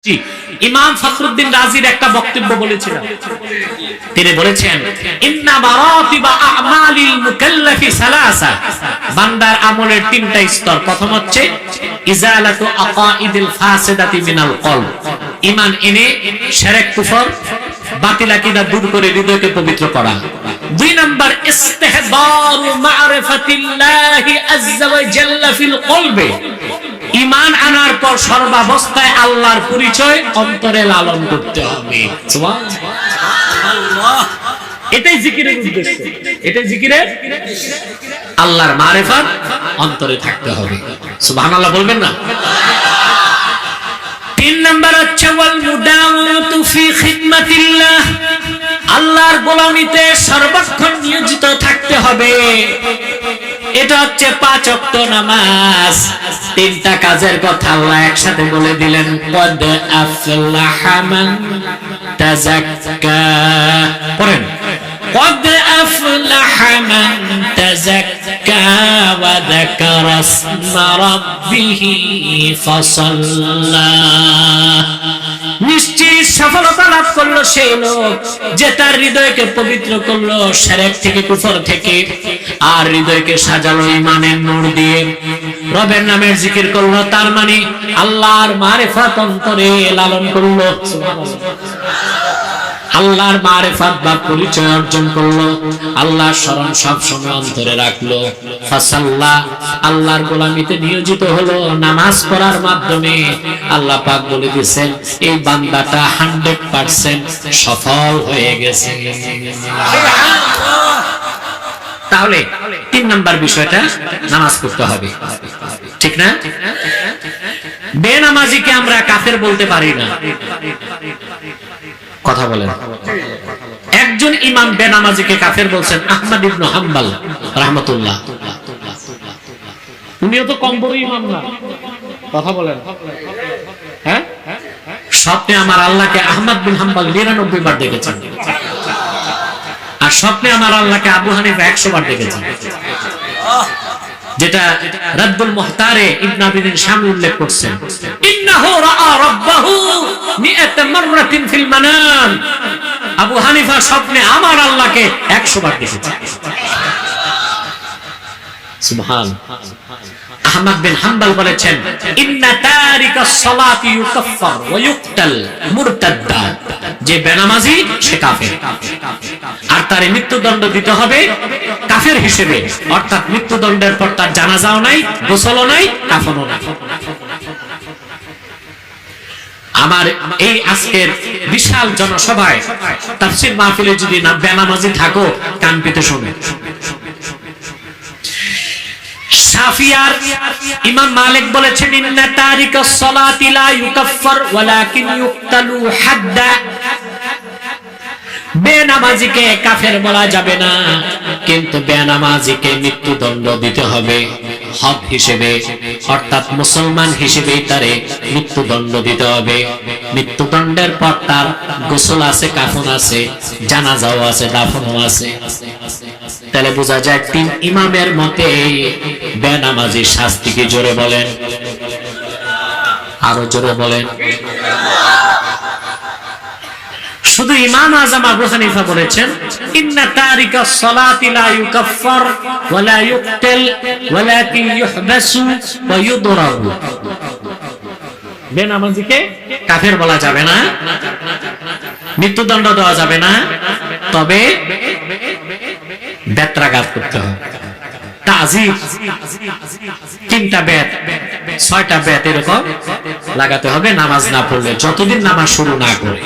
জি, ইমাম ফখরুদ্দিন রাজির একটা বক্তব্য বলেছিলেন। তিনি বলেছেন, ইন্না মারাতিবা আমালিল মুকাল্লাফি সালাসা, বান্দার আমলের তিনটা স্তর। প্রথম হচ্ছে ইজালাতু আকাইদিল ফাসিদাতি মিনাল কলব, ঈমান এনে শিরক কুফর বাতিল আকীদা দূর করে হৃদয়কে পবিত্র করা। দুই নাম্বার ইস্তিহদারু মা'রিফাতিল্লাহি আযজা ওয়া জাল্লা ফিল কলবে, ঈমান আনার পর সর্বাবস্থায় আল্লাহর পরিচয় অন্তরে লালন করতে হবে। সুবহানাল্লাহ, এটাই জিকিরের উদ্দেশ্য, এটাই জিকিরের আল্লাহর মারিফাত অন্তরে থাকতে হবে। সুবহানাল্লাহ বলবেন না? তিন নাম্বার হচ্ছে ওয়াল মুদাওয়াতু ফি খিদমাতিল্লাহ, আল্লাহর গোলামিতে সর্বক্ষণ নিয়োজিত থাকতে হবে। এটা হচ্ছে 5 ওয়াক্ত নামাজ। তিনটা কাজের কথা আল্লাহ একসাথে বলে দিলেন, কদ আফলাহা মান তাযাক্কা। পড়েন, কদ আফলাহা মান তাযাক্কা ওয়া যাকারা ইসমা রাব্বিহি ফাসাল্লা। নিশ্চয়ই সফলতা লাভ করলো সেই লোক যে তার হৃদয়কে পবিত্র করলো শিরক থেকে, কুফর থেকে, আর হৃদয়কে সাজালো ঈমানের নূর দিয়ে, রবের নামের জিকির করলো। তার মানে আল্লাহর মারিফাত অন্তরে লালন করলো। আল্লাহর মারিফাত বা পরিচয় অর্জন করলো, আল্লাহর স্মরণ সব সময় অন্তরে রাখলো। ফাসাল্লাহ, আল্লাহর গোলামিতে নিয়োজিত হলো। নামাজ পড়ার মাধ্যমে আল্লাহ পাক বলে দিয়েছেন এই বান্দাটা 100% সফল হয়ে গেছে। তাহলে 3 নাম্বার বিষয়টা নামাজ পড়তে হবে, ঠিক না? বেনামাজিকে আমরা কাফের বলতে পারি না। কথা বলেন। একজন ইমাম বেনামাজিকে কাফের বলছেন, আহমদ ইবনে হাম্বল রাহমাতুল্লাহ। উনিও তো কম বড় ইমাম না। কথা বলেন। হ্যাঁ, স্বপ্নে আমার আল্লাহকে আহমদ বিন হাম্বল 99 বার দেখেছেন, আর স্বপ্নে আমার আল্লাহকে আবু হানিফা 100 বার দেখেছেন, যেটা রাদ্দুল মুহতারে ইবনে আবিদিন শামী উল্লেখ করছেন। ইন্নাহু রাআ রাব্বাহু 100 মাররাতিন ফিল মানাম, আবু হানিফা স্বপ্নে আমার আল্লাহকে 100 বার দেখেছেন। সুবহান। আহমদ বিন হাম্বল বলেছেন, ইন্না তারিকাস সালাতি ইউকাফফার ওয়া ইউকতাল মুরতাদ্দা, যে বেনামাজি সে কাফের, আর তার মৃত্যুদণ্ড দিতে হবে কাফের হিসেবে। অর্থাৎ মৃত্যুদণ্ডের পর তার জানাজাও নাই, গোসলও নাই, কাফনও নাই। আমার এই আজকের বিশাল জনসভায় তাফসীর মাহফিলে যদি না বেনামাজি থাকো, কান পেতে শোনো। শাফিয়ার ইমাম মালিক বলেছেন, ইন্না তারিকাস সালাতি লা ইউকাফফার ওয়ালাকিন ইউকতালু হাদ্দা, বেনামাজিকে কাফের বলা যাবে না, কিন্তু বেনামাজিকে মৃত্যুদণ্ড দিতে হবে হক হিসেবে, অর্থাৎ মুসলমান হিসেবে তারে মৃত্যুদণ্ড দিতে হবে। মৃত্যুদণ্ডের পর তার গোসল আছে, কাফন আছে, জানাজাও আছে, দাফনও আছে। তাহলে বোঝা যায় 3 ইমামের মতে বেনামাজির শাস্তি কি? জোরে বলেন, আরো জোরে বলেন। শুধু ইমাম আযম আবু হানিফা বলেছেন, ইন্না তারিকাস সালাতি লা ইউকাফফার ওয়া লা ইউকতাল ওয়ালাকিন ইউহবাসু ওয়া ইউদরাবু, বেনামাজিকে কাফের বলা যাবে না, মৃত্যুদণ্ড দেওয়া যাবে না, তবে বেত্রাঘাত করতে হবে। তাযীব 3টা বেত, 6টা বেত এরকম লাগাতে হবে নামাজ না পড়লে, যতদিন নামাজ শুরু না করে।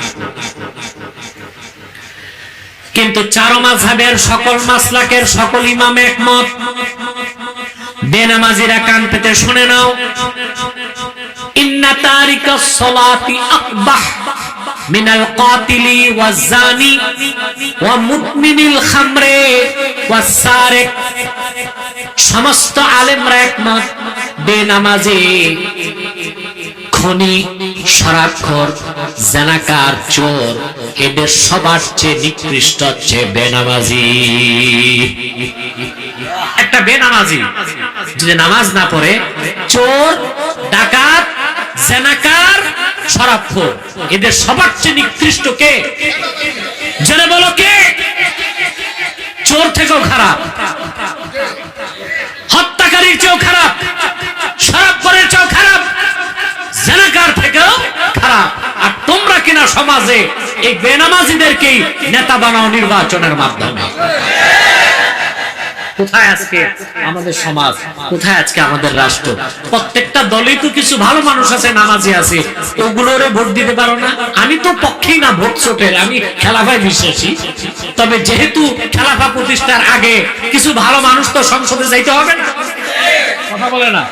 কিন্তু 4 মাযহাবের সকল মাসলাকের সকল ইমাম একমত, বেনামাজিরা কান পেতে শুনে নাও, ইন্না তারিকাস সালাতি আকবাহ মিনাল কাতিলি ওয়াজ জানি ওয়া মুদমিনিল খামরে ওয়াস সারিক। সমস্ত আলেমরা একমত, বেনামাজি, খনি, শরাবখোর, জানাকার, চোর, এদের সবার চেয়ে নিকৃষ্ট হচ্ছে বেনামাজি। একটা বেনামাজি যদি নামাজ না পড়ে, চোর, ডাকাত, জানাকার, শরাবখোর। এদের সবার চেয়ে নিকৃষ্ট কে? জেনে বলো কে? চোর থেকেও খারাপ, হত্যাকারীর চেয়েও খারাপ, শরাবখোরের চেয়েও খারাপ, জেনাকার থেকেও খারাপ। আর তোমরা কিনা সমাজে এই বেনামাজিদেরকেই নেতা বানাও নির্বাচনের মাধ্যমে। কোথায় আজকে আমাদের সমাজ, কোথায় আজকে আমাদের রাষ্ট্র? প্রত্যেকটা দলেই তো কিছু ভালো মানুষ আছে, নামাজি আছে, ওগুলোরে ভোট দিতে পারো না। আমি তো পক্ষেই না ভোট ছোটের, আমি খেলাফায় বিশ্বাসী। তবে যেহেতু খেলাফা প্রতিষ্ঠার আগে কিছু ভালো মানুষ তো সংসদে যাইতে হবে না, কথা বলে না?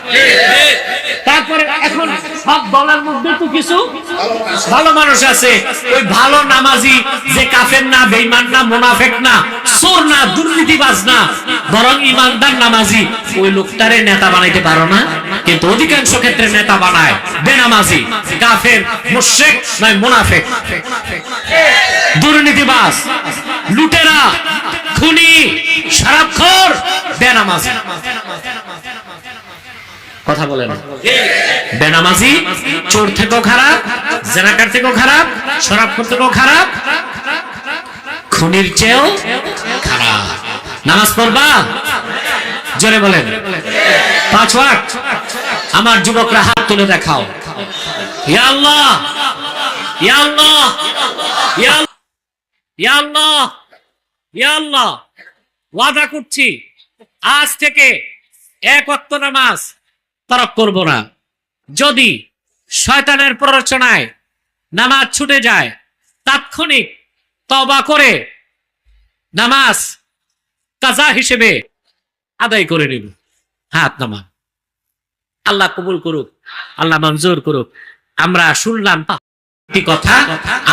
তারপরে এখন সব দলের মধ্যে তো কিছু ভালো মানুষ আছে। ওই ভালো নামাজি যে কাফের না, বেঈমান না, মুনাফিক না, চোর না, দুর্নীতিবাজ না, বরং ইমানদার নামাজি, ওই লোকটারে নেতা বানাইতে পারো না। কিন্তু অধিকাংশ ক্ষেত্রে নেতা বানায় বেনামাজি, কাফের, মুশরিক নয় মুনাফিক, দুর্নীতিবাজ, লুটেরা, খুনি, শরাবখোর, বেনামাজি। কথা বলেন। বেনামাজি চোর থেকেও খারাপ, জেনাকার থেকেও খারাপ, শরাবখোর থেকেও খারাপ, খুনির চেয়েও খারাপ। নামাজ পড়বা? জোরে বলেন। 5 ওয়াক্ত। আমার যুবকরা হাত তুলে দেখাও। ইয়া আল্লাহ, ইয়া আল্লাহ, ইয়া আল্লাহ, ইয়া আল্লাহ, ইয়া আল্লাহ, ওয়াদা করছি আজ থেকে 1 ওয়াক্ত নামাজ তরক করব না। যদি শয়তানের প্ররোচনায় নামাজ ছুটে যায়, তাৎক্ষণিক তওবা করে নামাজ কাজা হিসেবে আদায় করে নিব। হাত নামা। আল্লাহ কবুল করুক, আল্লাহ মঞ্জুর করুক। আমরা শুনলাম কথা,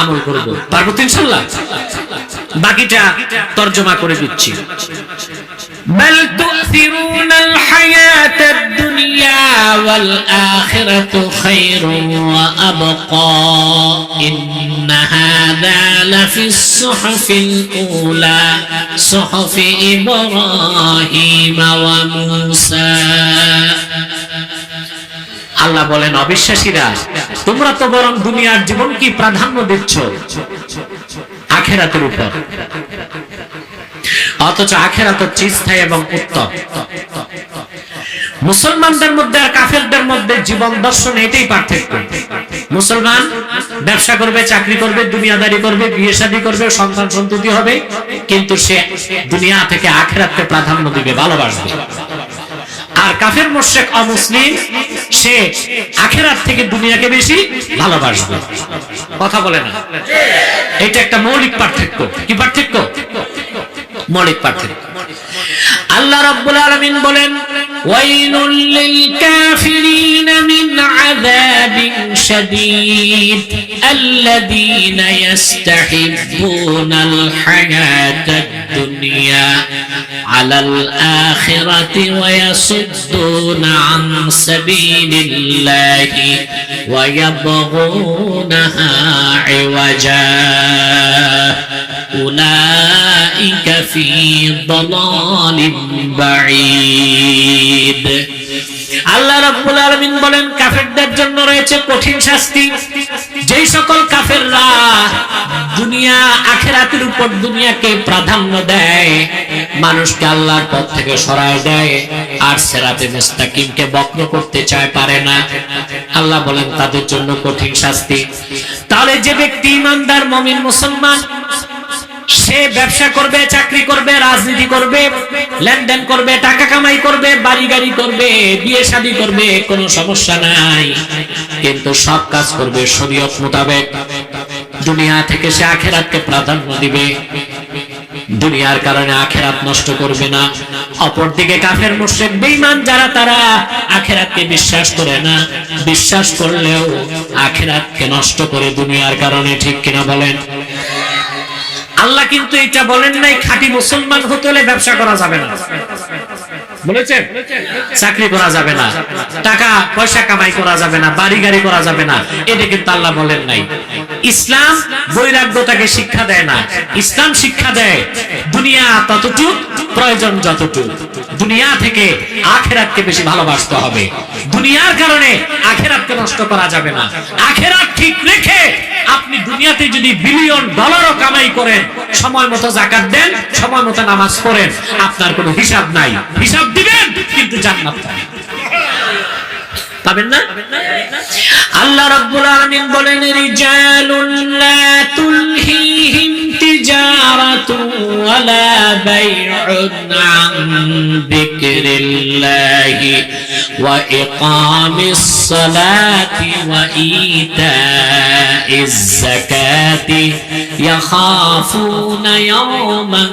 আমল করব, পারবো তো ইনশাআল্লাহ। বাকিটা তরজমা করে দিচ্ছি। بل تؤثرون الحياة الدنيا والآخرة خير وأبقى إن هذا لفي الصحف الأولى صحف إبراهيم وموسى। আল্লাহ বলেন, অবিশ্বাসীরা তোমরা তো বরং দুনিয়ার জীবনকে প্রাধান্য দিচ্ছ আখিরাতের উপর, অথচ আখিরাত হচ্ছে স্থায়ী এবং উত্তম। মুসলমানদের মধ্যে আর কাফেরদের মধ্যে জীবন দর্শন এটাই পার্থক্য। মুসলমান ব্যবসা করবে, চাকরি করবে, দুনিয়াদারি করবে, বিয়ে শাদী করবে, সন্তান সন্ততি হবে, কিন্তু সে দুনিয়া থেকে আখিরাতকে প্রাধান্য দিবে, ভালোবাসবে। আর কাফের মুশরিক অমুসলিম সে আখিরাত থেকে দুনিয়াকে বেশি ভালোবাসবে। কথা বলে না? এটা একটা মৌলিক পার্থক্য। কি পার্থক্য? মৌলিক পার্থক্য। আল্লাহ রাব্বুল আলামিন বলেন, ওয়াইলুল লিল কাফিরিন মিন আযাবিন শাদীদ আল্লাযীনা ইস্তাহিব্বুনাল হায়াতাদ দুনিয়া আলাল আখিরাতি ওয়া ইয়াসুদ্দুনা আন সাবিলিল্লাহি ওয়া ইয়াবগুনাহা ইওয়াজা উলাইকা ফি দালালিন বাঈদ। আল্লাহ রাব্বুল আলামিন বলেন, কাফেরদের জন্য রয়েছে কঠিন শাস্তি। যেই সকল কাফেররা দুনিয়া আখিরাতের উপর দুনিয়াকে প্রাধান্য দেয়, মানুষকে আল্লাহর পথ থেকে সরায় দেয়, আর সিরাতে মুস্তাকিমকে বক্র করতে চায়, পারে না, আল্লাহ বলেন তাদের জন্য কঠিন শাস্তি। তাহলে যে ব্যক্তি ইমানদার মুমিন মুসলমান, সে ব্যবসা করবে, চাকরি করবে, রাজনীতি করবে, লেনদেন করবে, টাকা কামাই করবে, বাড়ি গাড়ি করবে, বিয়ে শাদী করবে, কোনো সমস্যা নাই, কিন্তু সব কাজ করবে শরীয়ত মোতাবেক। দুনিয়া থেকে সে আখিরাতকে প্রাধান্য দিবে, দুনিয়ার কারণে আখিরাত নষ্ট করবে না। অপরদিকে কাফের মুশরিক বেঈমান যারা, তারা আখিরাতকে বিশ্বাস করে না, বিশ্বাস করলেও আখিরাতকে নষ্ট করে দুনিয়ার কারণে। ঠিক কিনা বলেন? আল্লাহ কিন্তু এটা বলেন নাই খাঁটি মুসলমান হতে হলে ব্যবসা করা যাবে না। বলেছেন? চাকরি করা যাবে না, টাকা পয়সা কামাই করা যাবে না, বাড়ি গাড়ি করা যাবে না, এটা কিন্তু আল্লাহ বলেন নাই। ইসলাম বৈরাগ্যতাকে শিক্ষা দেয় না, ইসলাম শিক্ষা দেয় দুনিয়া ততটুকু প্রয়োজন যতটুকু। দুনিয়া থেকে আখিরাতকে বেশি ভালোবাসতে হবে। দুনিয়ার কারণে আখিরাতকে নষ্ট করা যাবে না। আখিরাত ঠিক রেখে আপনি দুনিয়াতে যদি বিলিয়ন ডলারও কামাই করেন, সময় মতো যাকাত দেন, সময় মতো নামাজ পড়েন, আপনার কোনো হিসাব নাই। হিসাব দিবেন কিন্তু জান্নাত পাবেন না। আল্লাহ রাব্বুল আলামিন বলেন, রিজালুন লা তুলহিহিম তিজারাতুন ওয়ালা বাইউন আন যিকরিল্লাহি ওয়া ইকামিস সালাতি ওয়া ইতাইজ যাকাতি ইয়াখাফুনা ইয়াওমান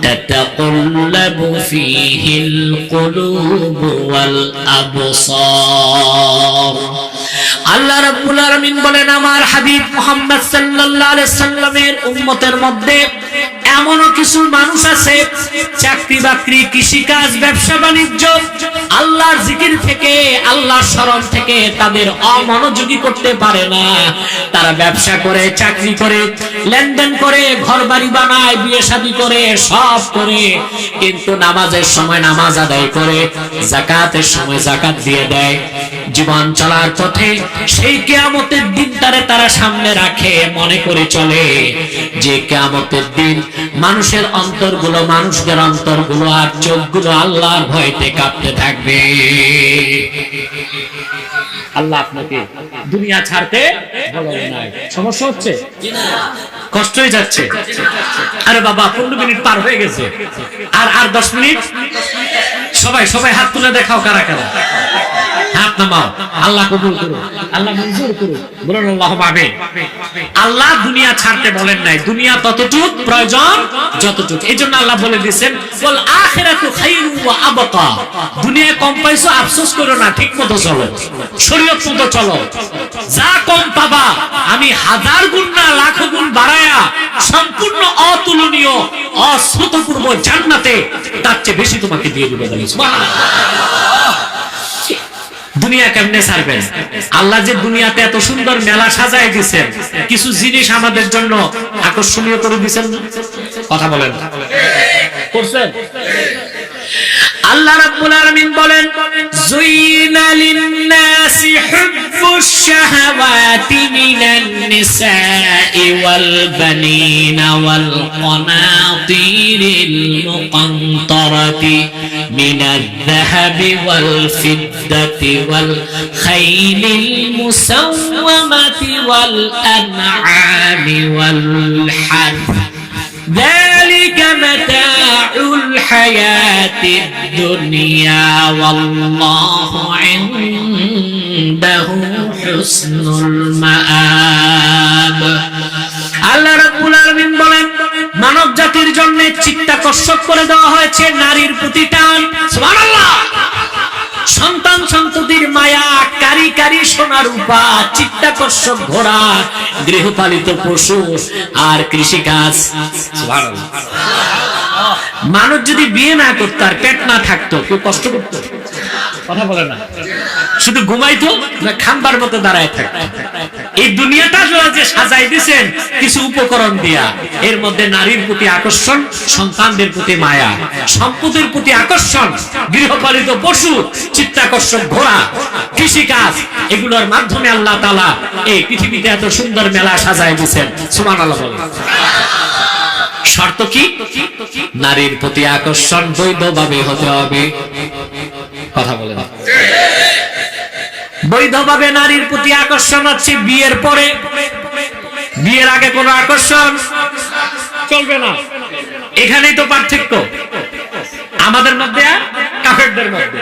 তাতাকাল্লাবু ফীহিল কুলুবু ওয়াল আবসার। আল্লাহ রাব্বুল আলামিন বলেন, আমার হাবিব মুহাম্মদ সাল্লাল্লাহু আলাইহি সাল্লামের উম্মতের মধ্যে এমনও কিছু মানুষ আছে চাকরি বাকরি, কৃষিকাজ, ব্যবসা বাণিজ্য, আল্লাহর জিকির থেকে, আল্লাহর স্মরণ থেকে তাদের অমনোযোগী করতে পারে না। তারা ব্যবসা করে, চাকরি করে, লেনদেন করে, ঘর বাড়ি বানায়, বিয়ে শাদী করে, সব করে, কিন্তু নামাজের সময় নামাজ আদায় করে, যাকাতের সময় যাকাত দিয়ে দেয়। জীবন চলার পথে সেই কিয়ামতের দিনটারে তারা সামনে রাখে, মনে করে চলে যে কিয়ামতের দিন মানুষের অন্তরগুলো, মানুষদের অন্তরগুলো আর চোখগুলো আল্লাহর ভয়তে কাঁপতে থাকবে। আল্লাহ আপনাকে দুনিয়া ছাড়তে বলেন নাই। সমস্যা হচ্ছে? কষ্ট হয়ে যাচ্ছে? আরে বাবা 15 মিনিট পার হয়ে গেছে, আর 10 মিনিট। সবাই সবাই হাত তুলে দেখাও কারা কারা হাত নামাও। আল্লাহ কবুল করুন, আল্লাহ মঞ্জুর করুন, বলুন আল্লাহুম্মা আমিন। আল্লাহ দুনিয়া ছাড়তে বলেন নাই, দুনিয়া ততটুক প্রয়োজন যতটুক। এইজন্য আল্লাহ বলে দিয়েছেন, ওয়াল আখিরাতু খায়রু ওয়া আবকা। দুনিয়া কম পাইছো আফসোস করো না, ঠিকমতো চলো, শরীয়ত মতো চলো। যা কম পাবা আমি হাজার গুণ না লাখ গুণ বাড়ায়া সম্পূর্ণ অতুলনীয় অশ্রুতপূর্ব জান্নাতে তার চেয়ে বেশি তোমাকে দিয়ে দেব। সুবহানাল্লাহ। দুনিয়া কেমনে ছাড়বেন? আল্লাহ যে দুনিয়াতে এত সুন্দর মেলা সাজায় দিয়েছেন, কিছু জিনিস আমাদের জন্য আকর্ষণীয় করে দিয়েছেন। কথা বলেন, করছেন? আল্লাহ রাব্বুল আলামিন বলেন, যুইনা লিন-নাসি হুব্বুশ শাহাওয়াতি মিনান নিসাই ওয়াল বানিনা ওয়াল কানাতিরিল মুকানতারাতি মিনাল যাহাবি ওয়াল ফিদ্দাতি ওয়াল খাইলিল মুসাওওয়ামাতি ওয়াল আনআমি ওয়াল হারথ ذلك متاع الحياة الدنيا والله عنده حسن المآب। আল্লাহ রাব্বুল আলামিন বলেন, মানব জাতির জন্য চিত্তাকর্ষক করে দেওয়া হয়েছে নারীর প্রতি টান। সুবহানাল্লাহ। সন্তান সন্ততির মায়া, কারি কারি সোনা রূপা, চিত্তাকর্ষক ঘোড়া, গৃহপালিত পশু আর কৃষিকাজ। সুবহানাল্লাহ। মানুষ যদি বিয়ে না করতো আর পেট না থাকতো, কেউ কষ্ট করতো? কথা বলে না। শুধু ঘুমাইতো না খাম্বার মতো দাঁড়ায় থাকতো। এই দুনিয়াটা যে সাজাই দিয়েছেন কিছু উপকরণ দিয়া, এর মধ্যে নারীর প্রতি আকর্ষণ, সন্তানদের প্রতি মায়া, সম্পদের প্রতি আকর্ষণ, গৃহপালিত পশু, চিত্তাকর্ষক ঘোড়া, কৃষিকাজ, এগুলোর মাধ্যমে আল্লাহ তাআলা এই পৃথিবীতে এত সুন্দর মেলা সাজাই দিয়েছেন। সুবহানাল্লাহ। শর্ত কি? নারীর প্রতি আকর্ষণ বৈধভাবে হতে হবে। কথা বলে না। বৈধভাবে নারীর প্রতি আকর্ষণ হচ্ছে বিয়ের পরে। বিয়ের আগে কোনো আকর্ষণ চলবে না। এখানেই তো পার্থক্য আমাদের মধ্যে আর কাফেরদের মধ্যে।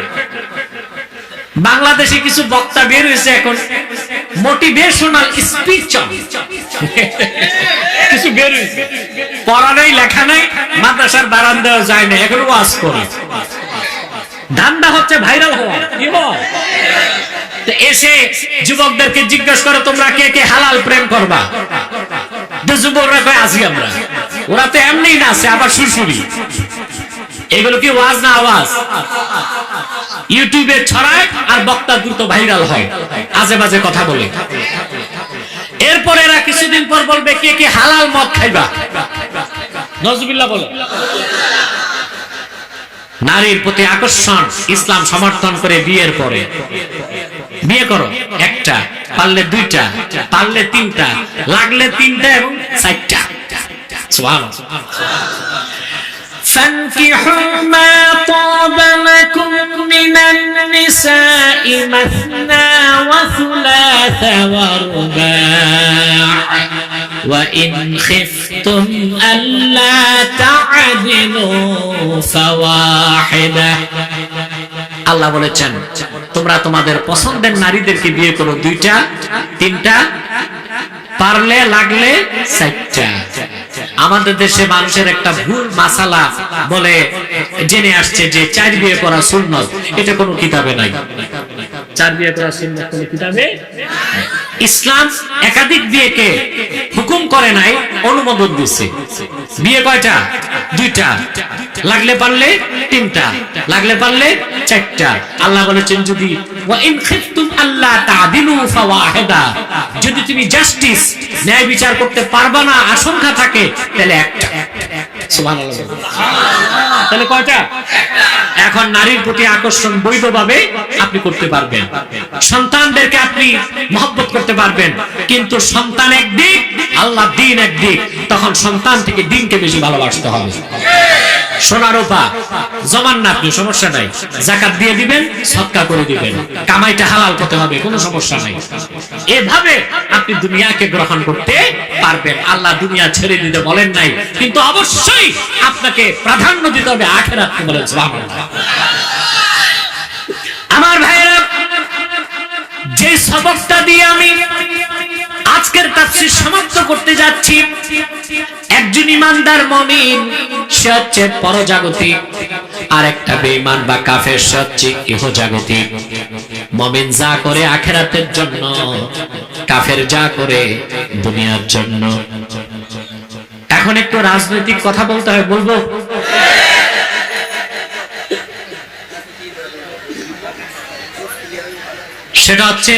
বাংলাদেশে কিছু বক্তা বের হয়েছে এখন, মোটিভেশনাল স্পিচ কিছু বের হয়েছে, পড়া নাই, লেখা নাই, মাদ্রাসার বারান্দাও যায় না, এখন ওয়াজ করে। ধান্দা হচ্ছে ভাইরাল হওয়া। কি হয়? এসে যুবকদেরকে জিজ্ঞাসা করে, তোমরা কে কে হালাল প্রেম করবা? যুবকরা কয় আছি আমরা। ওরা তো এমনি নাচে, আবার সুরসুরি। এগুলো কি ওয়াজ না আওয়াজ? ইউটিউবে ছড়ায় আর বক্তা দ্রুত ভাইরাল হয়, আজে বাজে কথা বলে। এরপর এরা কিছুদিন পর বলবে কে কে হালাল মদ খাইবা, নজরুল্লাহ বলে। নারীর প্রতি আকর্ষণ ইসলাম সমর্থন করে বিয়ের পরে। বিয়ে করো, একটা পারলে দুইটা, পারলে তিনটা, লাগলে তিনটা এবং চারটা। সুবহানাল্লাহ। فانكحوا ما طاب لكم من النساء مثنى وثلاث ورباع وإن خفتم ألا تعدلوا فواحدة। আল্লাহ বলেছেন তোমরা তোমাদের পছন্দের নারীদেরকে বিয়ে করো, দুইটা, তিনটা, পারলে লাগলে চারটা। আমাদের দেশে মানুষের একটা ভুল মাসালা বলে জেনে আসছে যে চার বিয়ে করা সুন্নত, এটা কোনো কিতাবে নাই। চার বিয়ে করা সুন্নত কোনো কিতাবে। ইসলাম একাধিক বিয়েকে হুকুম করে নাই, অনুমোদন দিচ্ছে। বিয়ে কয়টা? দুইটা, লাগলে পারলে তিনটা, লাগলে পারলে চারটা। আল্লাহ বলেছেন যদি ওয়া ইন খিফতুম আল্লা তা'দিলু ফাওয়াহিদা, যদি তুমি জাস্টিস ন্যায় বিচার করতে পারবা না আশঙ্কা থাকে তাহলে একটা। সুবহানাল্লাহ। তাহলে কয়টা? এখন নারীর প্রতি আকর্ষণ বৈধভাবে আপনি করতে পারবেন, সন্তানদেরকে আপনি মহব্বত করতে পারবেন, কিন্তু সন্তান একদিক, আল্লাহ দিন একদিক। তখন সন্তান থেকে দিনকে বেশি ভালোবাসতে হবে। সোনা রূপা জমান না আপনি, সমস্যা নাই, যাকাত দিয়ে দিবেন, সদকা করে দিবেন, কামাইটা হালাল করতে হবে, কোনো সমস্যা নাই। এভাবে আপনি দুনিয়াকে গ্রহণ করতে পারবেন। আল্লাহ দুনিয়া ছেড়ে দিতে বলেন নাই, কিন্তু অবশ্যই আপনাকে প্রাধান্য দিতে হবে আখিরাতকে বলেন। সুবহানাল্লাহ। আমার ভাইরা, যে সবকটা দিয়ে আমি আজকের তাফসীর সমাপ্ত করতে যাচ্ছি, একজন ইমানদার মুমিন সে হচ্ছে পরজাগতিক, আর একটা বেঈমান বা কাফের সে হচ্ছে ইহজাগতিক। মুমিন যা করে আখিরাতের জন্য, কাফের যা করে দুনিয়ার জন্য। এখন একটু রাজনৈতিক কথা বলতে হয়, বলবো? সেটা হচ্ছে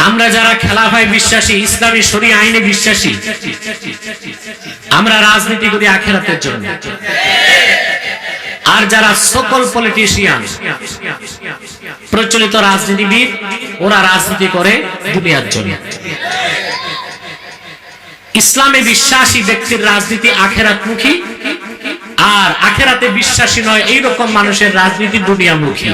আমরা যারা খেলাফায় বিশ্বাসী, ইসলামী শরীয়ত আইনে বিশ্বাসী, আমরা রাজনীতি করি আখিরাতের জন্য। আর যারা সকল পলিটিশিয়ান, প্রচলিত রাজনীতিবিদ, ওরা রাজনীতি করে দুনিয়ার জন্য। ইসলামে বিশ্বাসী ব্যক্তির রাজনীতি আখিরাতমুখী, আর আখিরাতে বিশ্বাসী নয় এইরকম মানুষের রাজনীতি দুনিয়ামুখী।